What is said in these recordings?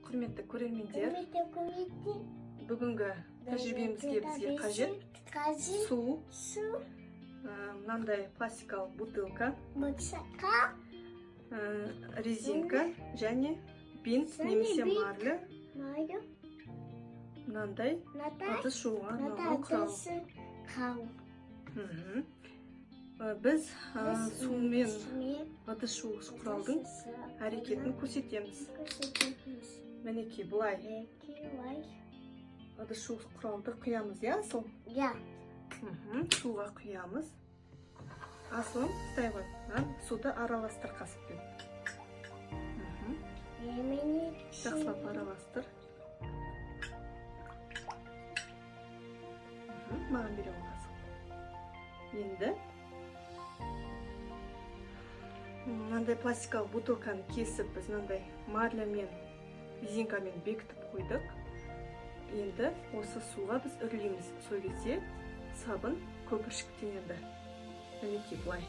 Құрметті көрермендер, бүгінгі тәжірибемізге бізге қажет су, мынандай пластикалық бутылка, резинка және бинт немесе марлы, мынандай ыдыс жууга арналган құрал. Біз сумен ыдыс жуғыш құралдың әрекетін көрсетеміз. Мінекей бұлай ыдыс жуғыш құралды құямыз, я, Асыл? Я. Суға құямыз. Асылым, ұстай ғой. Суды араластыр қасықпен. Жақсылап араластыр. Маған бере қасық. Енді мынандай пластикалық бутылканы кесіп, біз мынандай марлямен, резинкамен бекітіп қойдық. Енді осы суға біз үрлейміз. Сол кезде сабын көпіршіктенеді. Мінекей бұлай.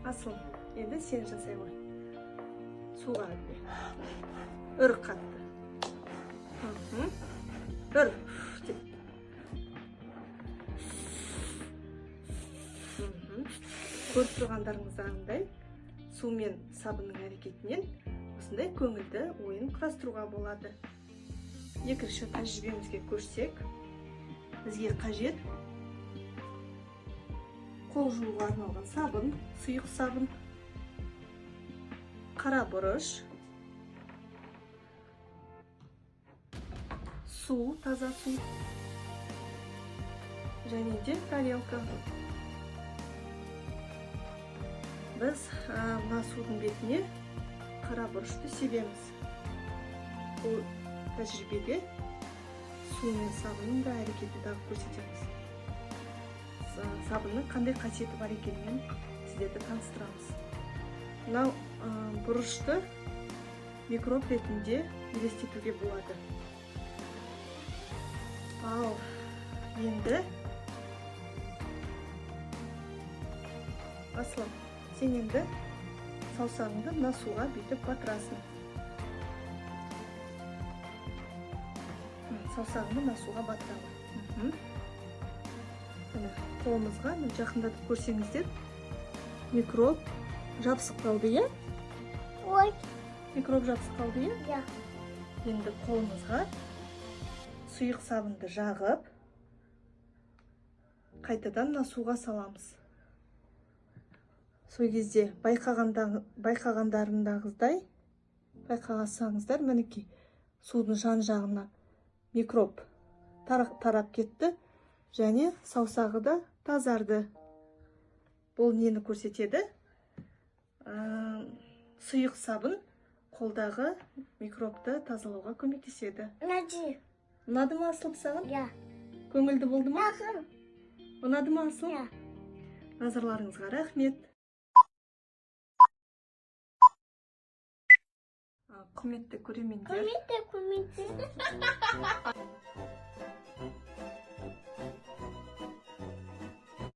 Асыл, енді сен жасай ғой. Суға үрле. Үр қатты. Үр. Көріп тұрғандарыңыздағындай су мен сабынның әрекетінен осындай көңілді ойын құрастыруға болады. Екінші тәжірибемізге көшсек, бізге қажет қол жууға арналған сабын, сұйық сабын, қара бұрыш, су, таза су және де тарелка. Біз мына судың бетіне қара бұрышты себеміз. Бұл тәжірибеде су мен сабынның да әрекетін тағы көрсетеміз. Сабынның қандай қасиеті бар екенін сіздерді таныстырамыз. Мынау бұрышты микроб ретінде елестетуге болады. Ал енді Асылым, сен енді саусағыңды мына суға бүйтіп батырасың. Саусағыңды мына суға батырасың. Қолымызға жақындатып көрсеңіздер, микроб жабысып қалды, е? Ой. Микроб жабысып қалды, е? Я. Енді қолымызға сұйық сабынды жағып, қайтадан мына суға саламыз. Сол кезде байқағансаңыздар, мінекей судың жан-жағына микроб тарап кетті және саусағы да тазарды. Бұл нені көрсетеді? Сұйық сабын қолдағы микробты тазалауға көмектеседі. Ұнады ма, Асыл, саған? Я. Көңілді болды ма? Жақын. Ұнады ма, Асыл? Я. Назарларыңызға рахмет. Құрметті көрермендер.